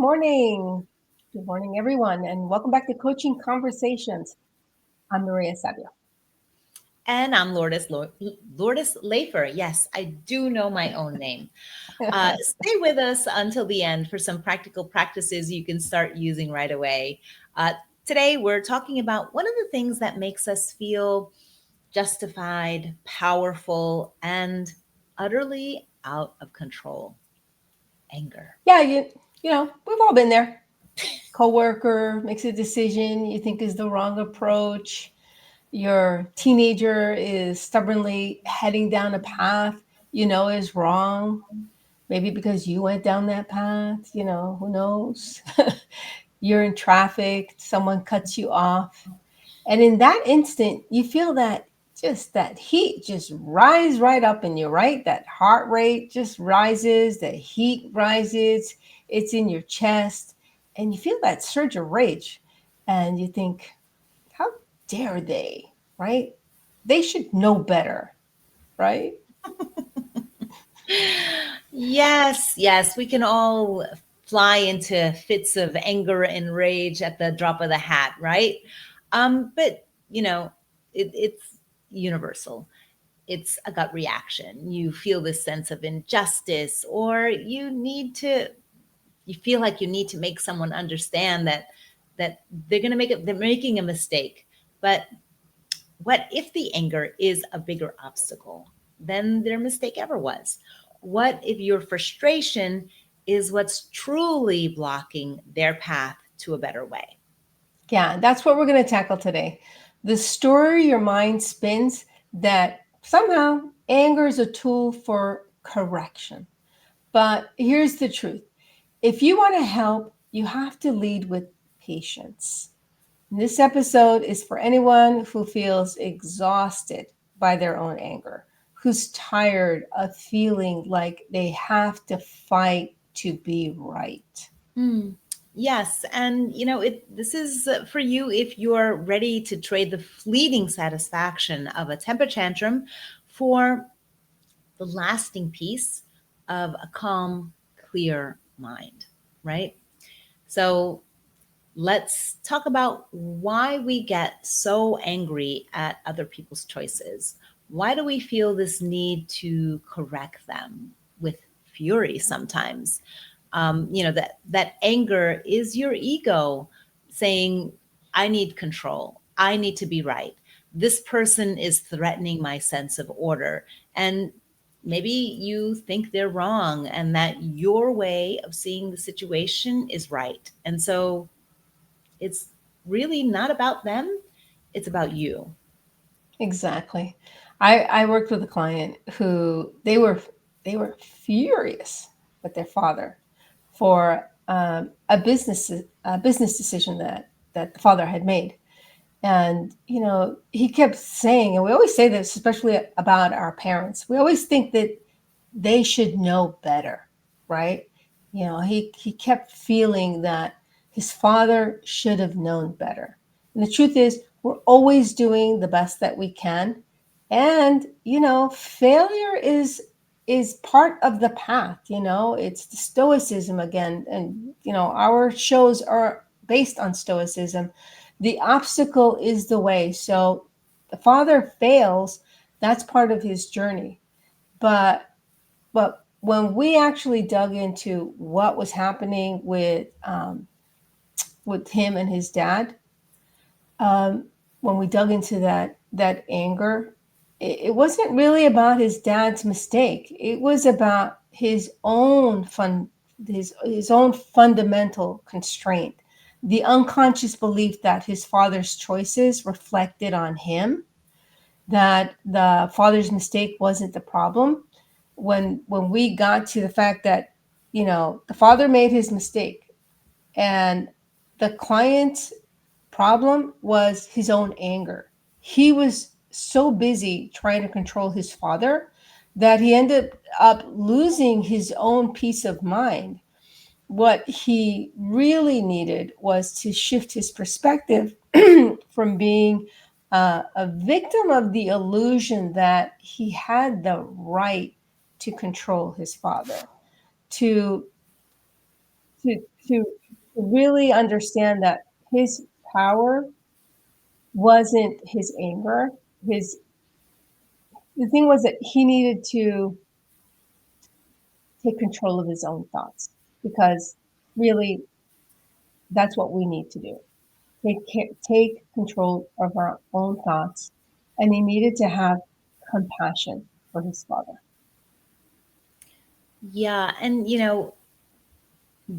morning. Good morning, everyone, and welcome back to Coaching Conversations. I'm Maria Sabio. And I'm Lourdes Lafer. Yes, I do know my own name. Stay with us until the end for some practical practices you can start using right away. Uh, Today, we're talking about one of the things that makes us feel justified, powerful, and utterly out of control: anger. Yeah, we've all been there. Coworker makes a decision you think is the wrong approach. Your teenager is stubbornly heading down a path you know is wrong. Maybe because you went down that path, who knows? You're in traffic, someone cuts you off. And in that instant, you feel that heat just rise right up in you, right? That heart rate just rises, the heat rises, it's in your chest, and you feel that surge of rage. And you think, how dare they, right? They should know better, right? Yes, we can all fly into fits of anger and rage at the drop of the hat, right? But it's universal. It's a gut reaction. You feel this sense of injustice, or you feel like you need to make someone understand that they're making a mistake. But what if the anger is a bigger obstacle than their mistake ever was? What if your frustration is what's truly blocking their path to a better way? Yeah, that's what we're going to tackle today. The story your mind spins that somehow anger is a tool for correction. But here's the truth: if you want to help, you have to lead with patience. This episode is for anyone who feels exhausted by their own anger, who's tired of feeling like they have to fight to be right. Hmm. Yes, and this is for you if you're ready to trade the fleeting satisfaction of a temper tantrum for the lasting peace of a calm, clear mind, right? So let's talk about why we get so angry at other people's choices. Why do we feel this need to correct them with fury sometimes? That anger is your ego saying, I need control. I need to be right. This person is threatening my sense of order. And maybe you think they're wrong and that your way of seeing the situation is right. And so it's really not about them, it's about you. Exactly. I worked with a client who they were furious with their father for a business decision that the father had made. And he kept saying, and we always say this, especially about our parents. We always think that they should know better, right? He kept feeling that his father should have known better. And the truth is, we're always doing the best that we can. And failure is part of the path. It's the stoicism again. And our shows are based on stoicism. The obstacle is the way. So the father fails, that's part of his journey. But when we actually dug into what was happening with him and his dad, when we dug into that anger, it wasn't really about his dad's mistake. It was about his own fundamental constraint, the unconscious belief that his father's choices reflected on him, that the father's mistake wasn't the problem. When we got to the fact that the father made his mistake, and the client's problem was his own anger. He was so busy trying to control his father that he ended up losing his own peace of mind. What he really needed was to shift his perspective from being a victim of the illusion that he had the right to control his father, to to to really understand that his power wasn't his anger. His The thing was that he needed to take control of his own thoughts, because really that's what we need to do. Take control of our own thoughts, and he needed to have compassion for his father. Yeah, and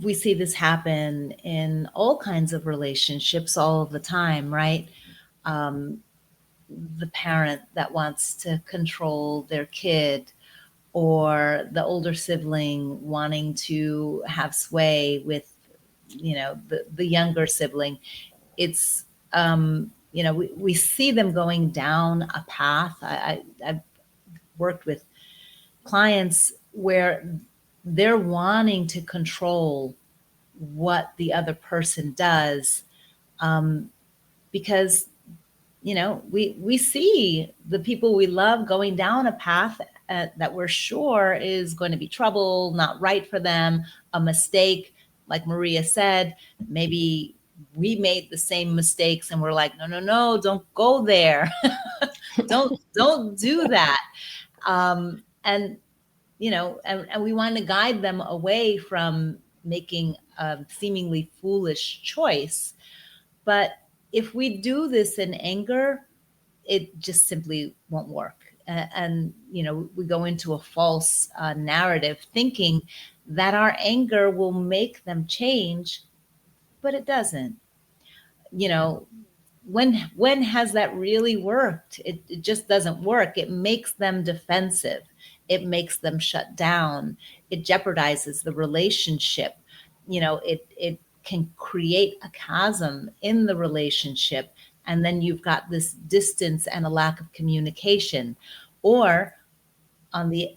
we see this happen in all kinds of relationships all of the time, right? Um, the parent that wants to control their kid, or the older sibling wanting to have sway with, the younger sibling. It's, we see them going down a path. I've worked with clients where they're wanting to control what the other person does, because we see the people we love going down a path that we're sure is going to be trouble, not right for them, a mistake. Like Maria said, maybe we made the same mistakes and we're like, no, no, no, don't go there. don't do that. And and we want to guide them away from making a seemingly foolish choice. But if we do this in anger, it just simply won't work. And we go into a false narrative thinking that our anger will make them change, but it doesn't. You know, when has that really worked? It just doesn't work. It makes them defensive. It makes them shut down. It jeopardizes the relationship. It can create a chasm in the relationship, and then you've got this distance and a lack of communication. Or on the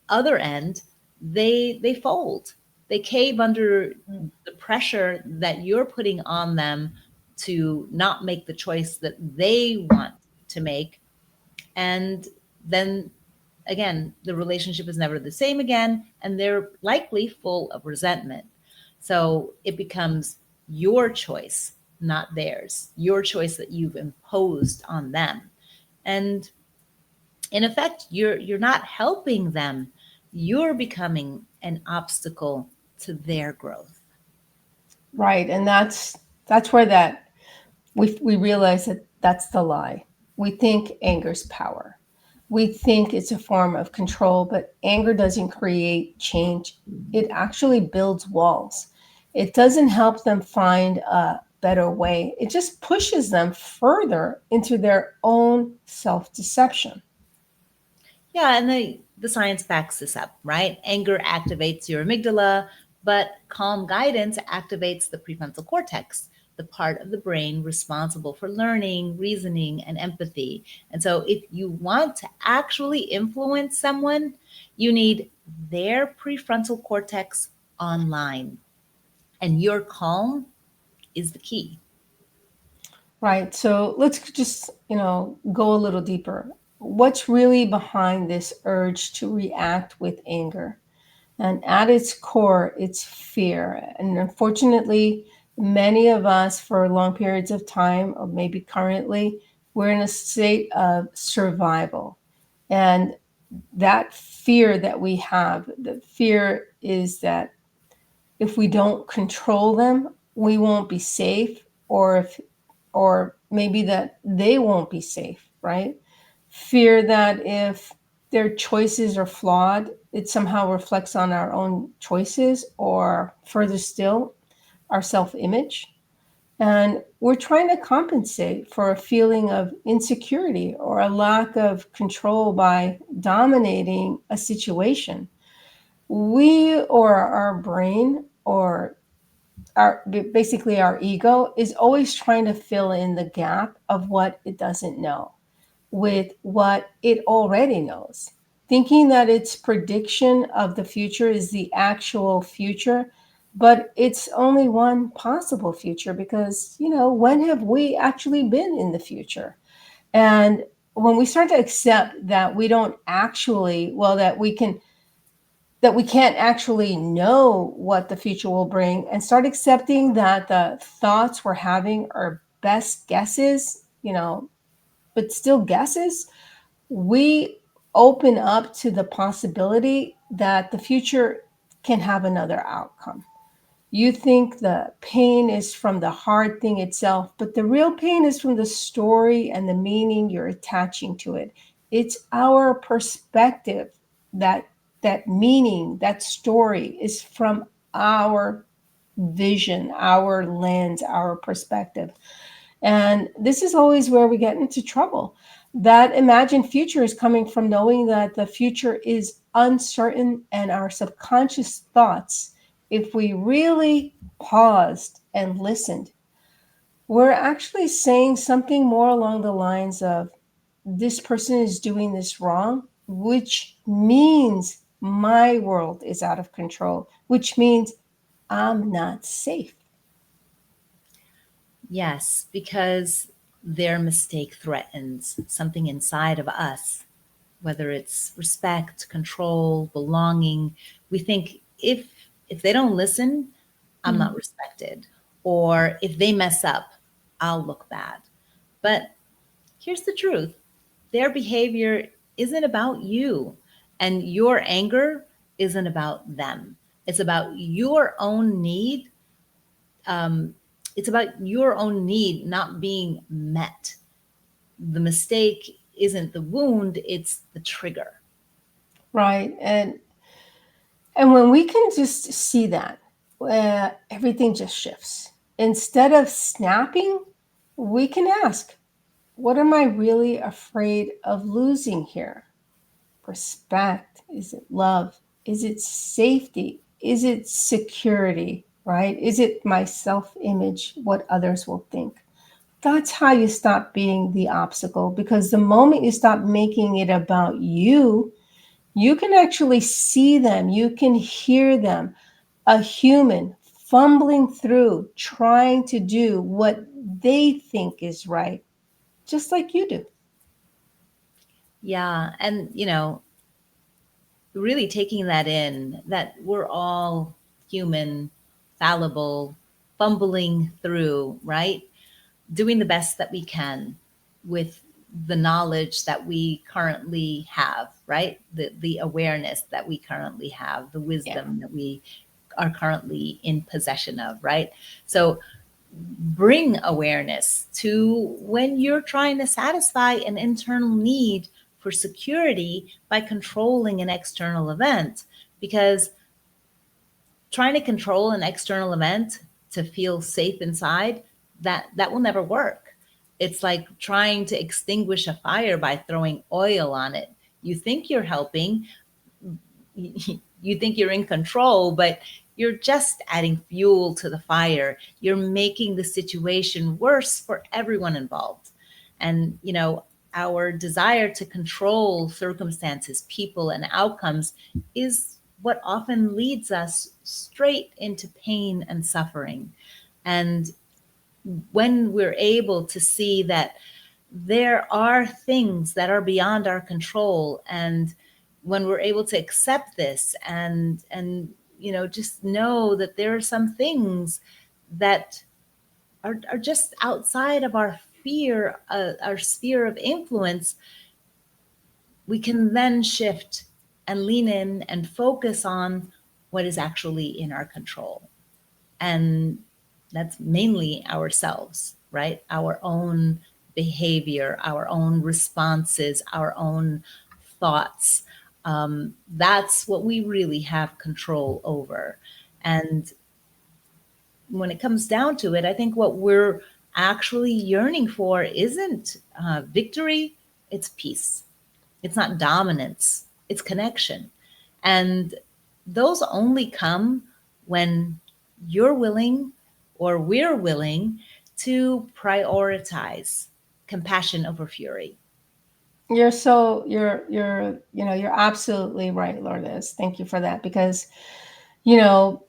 other end, they fold. They cave under the pressure that you're putting on them to not make the choice that they want to make. And then again, the relationship is never the same again, and they're likely full of resentment. So it becomes your choice, not theirs, your choice that you've imposed on them. And in effect, you're not helping them. You're becoming an obstacle to their growth. Right, and that's where that we realize that that's the lie. We think anger's power. We think it's a form of control, but anger doesn't create change. It actually builds walls. It doesn't help them find a better way. It just pushes them further into their own self-deception. Yeah, and the science backs this up, right? Anger activates your amygdala, but calm guidance activates the prefrontal cortex, the part of the brain responsible for learning, reasoning, and empathy. And so if you want to actually influence someone, you need their prefrontal cortex online. And your calm is the key. Right. So let's just, go a little deeper. What's really behind this urge to react with anger? And at its core, it's fear. And unfortunately, many of us, for long periods of time, or maybe currently, we're in a state of survival. And that fear that we have, the fear is that if we don't control them, we won't be safe, or maybe that they won't be safe, right? Fear that if their choices are flawed, it somehow reflects on our own choices, or further still, our self-image. And we're trying to compensate for a feeling of insecurity or a lack of control by dominating a situation. We, or our brain, or basically our ego, is always trying to fill in the gap of what it doesn't know with what it already knows, thinking that its prediction of the future is the actual future. But it's only one possible future, because, when have we actually been in the future? And when we start to accept that we don't actually, well, that we can that we can't actually know what the future will bring, and start accepting that the thoughts we're having are best guesses, but still guesses, we open up to the possibility that the future can have another outcome. You think the pain is from the hard thing itself, but the real pain is from the story and the meaning you're attaching to it. It's our perspective, that that meaning, that story is from our vision, our lens, our perspective. And this is always where we get into trouble. That imagined future is coming from knowing that the future is uncertain, and our subconscious thoughts, if we really paused and listened, we're actually saying something more along the lines of, this person is doing this wrong, which means my world is out of control, which means I'm not safe. Yes, because their mistake threatens something inside of us, whether it's respect, control, belonging. We think if they don't listen, I'm not respected. Or if they mess up, I'll look bad. But here's the truth. Their behavior isn't about you, and your anger isn't about them. It's about your own need. Um, it's about your own need not being met. The mistake isn't the wound, it's the trigger. Right. And when we can just see that, everything just shifts. Instead of snapping, we can ask, what am I really afraid of losing here? Respect? Is it love? Is it safety? Is it security? Right? Is it my self image, what others will think? That's how you stop being the obstacle, because the moment you stop making it about you, you can actually see them, you can hear them, a human fumbling through, trying to do what they think is right, just like you do. Yeah. And, really taking that in, that we're all human, fallible, fumbling through, right? Doing the best that we can with the knowledge that we currently have, right? The awareness that we currently have, the Yeah. wisdom that we are currently in possession of, right? So bring awareness to when you're trying to satisfy an internal need for security by controlling an external event, because trying to control an external event to feel safe inside, that will never work. It's like trying to extinguish a fire by throwing oil on it. You think you're helping, you think you're in control, but you're just adding fuel to the fire. You're making the situation worse for everyone involved. And, our desire to control circumstances, people, and outcomes is what often leads us straight into pain and suffering. And when we're able to see that there are things that are beyond our control, and when we're able to accept this and just know that there are some things that are just outside of our fear, our sphere of influence, we can then shift and lean in and focus on what is actually in our control. And that's mainly ourselves, right? Our own behavior, our own responses, our own thoughts. That's what we really have control over. And when it comes down to it, I think what we're actually yearning for isn't victory, it's peace. It's not dominance, it's connection. And those only come when you're willing, or we're willing, to prioritize compassion over fury. You're absolutely right, Lourdes. Thank you for that, because you know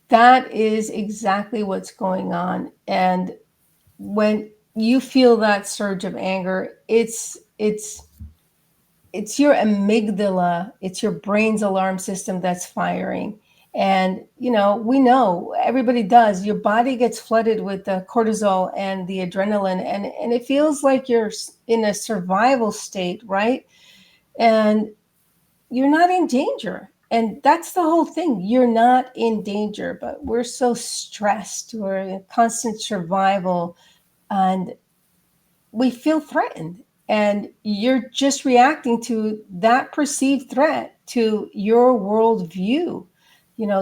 that is exactly what's going on. And when you feel that surge of anger, it's it's your amygdala, it's your brain's alarm system that's firing. And, we know everybody does. Your body gets flooded with the cortisol and the adrenaline, and it feels like you're in a survival state, right? And you're not in danger. And that's the whole thing. You're not in danger, but we're so stressed. We're in constant survival, and we feel threatened. And you're just reacting to that perceived threat, to your worldview,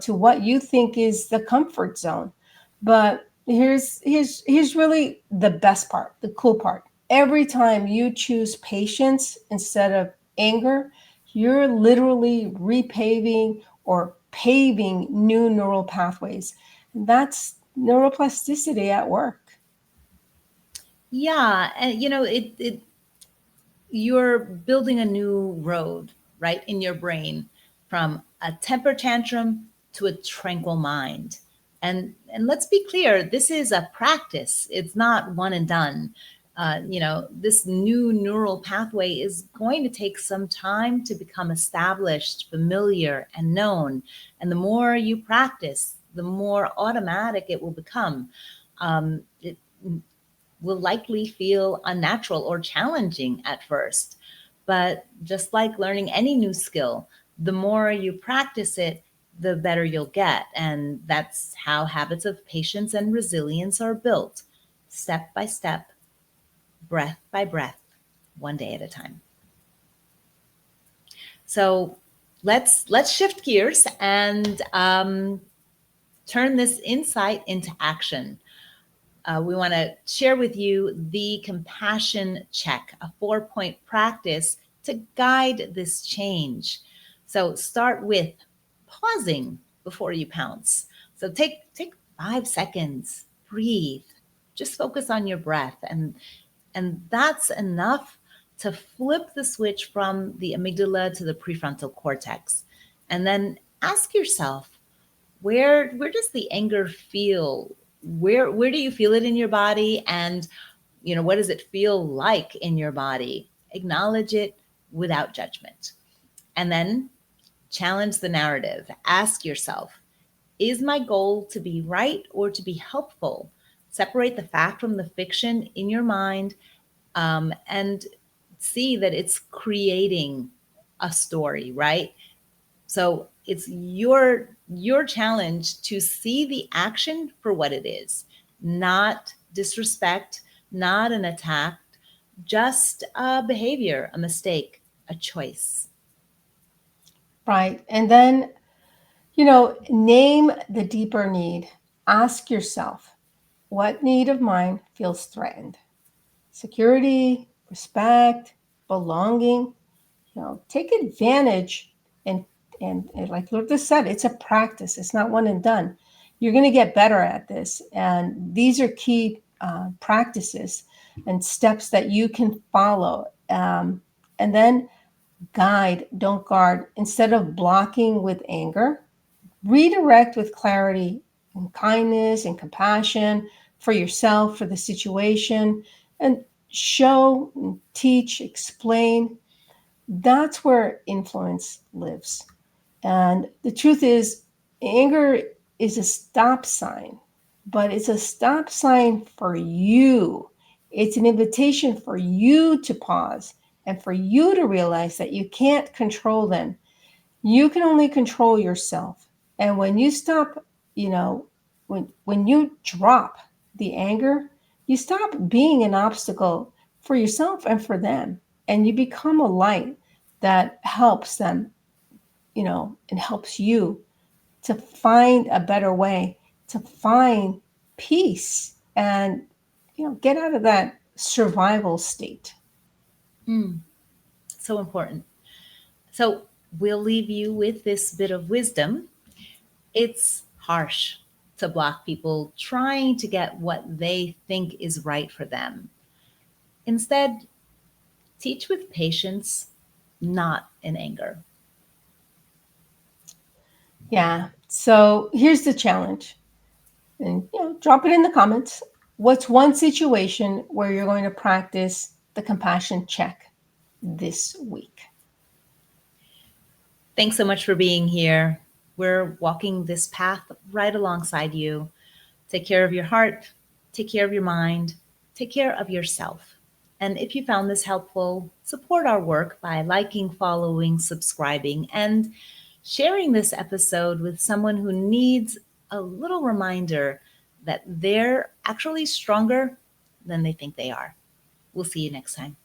to what you think is the comfort zone. But here's really the best part, the cool part. Every time you choose patience instead of anger, you're literally repaving or paving new neural pathways. And that's neuroplasticity at work. Yeah, and you're building a new road, right, in your brain from a temper tantrum to a tranquil mind. And let's be clear, this is a practice. It's not one and done. This new neural pathway is going to take some time to become established, familiar, and known. And the more you practice, the more automatic it will become. It will likely feel unnatural or challenging at first. But just like learning any new skill, the more you practice it, the better you'll get. And that's how habits of patience and resilience are built, step by step, breath by breath, one day at a time. So let's shift gears and turn this insight into action. We want to share with you the compassion check, a 4-point practice to guide this change. So start with pausing before you pounce. So take 5 seconds, breathe, just focus on your breath, and that's enough to flip the switch from the amygdala to the prefrontal cortex. And then ask yourself, where does the anger feel? Where do you feel it in your body? And what does it feel like in your body? Acknowledge it without judgment. And then challenge the narrative. Ask yourself, is my goal to be right or to be helpful? Separate the fact from the fiction in your mind, and see that it's creating a story, right? So it's your challenge to see the action for what it is, not disrespect, not an attack, just a behavior, a mistake, a choice. Right. And then, name the deeper need. Ask yourself, what need of mine feels threatened? Security, respect, belonging. Take advantage, and like Lourdes said, it's a practice. It's not one and done. You're going to get better at this, and these are key practices and steps that you can follow. And then guide, don't guard. Instead of blocking with anger, redirect with clarity and kindness and compassion for yourself, for the situation, and show, teach, explain. That's where influence lives. And the truth is, anger is a stop sign, but it's a stop sign for you. It's an invitation for you to pause and for you to realize that you can't control them. You can only control yourself. And when you stop, when you drop the anger, you stop being an obstacle for yourself and for them. And you become a light that helps them, and helps you to find a better way, to find peace and, get out of that survival state. So important. So we'll leave you with this bit of wisdom. It's harsh to block people trying to get what they think is right for them. Instead, teach with patience, not in anger. Yeah. So here's the challenge. And drop it in the comments. What's one situation where you're going to practice the compassion check this week? Thanks so much for being here. We're walking this path right alongside you. Take care of your heart, take care of your mind, take care of yourself. And if you found this helpful, support our work by liking, following, subscribing, and sharing this episode with someone who needs a little reminder that they're actually stronger than they think they are. We'll see you next time.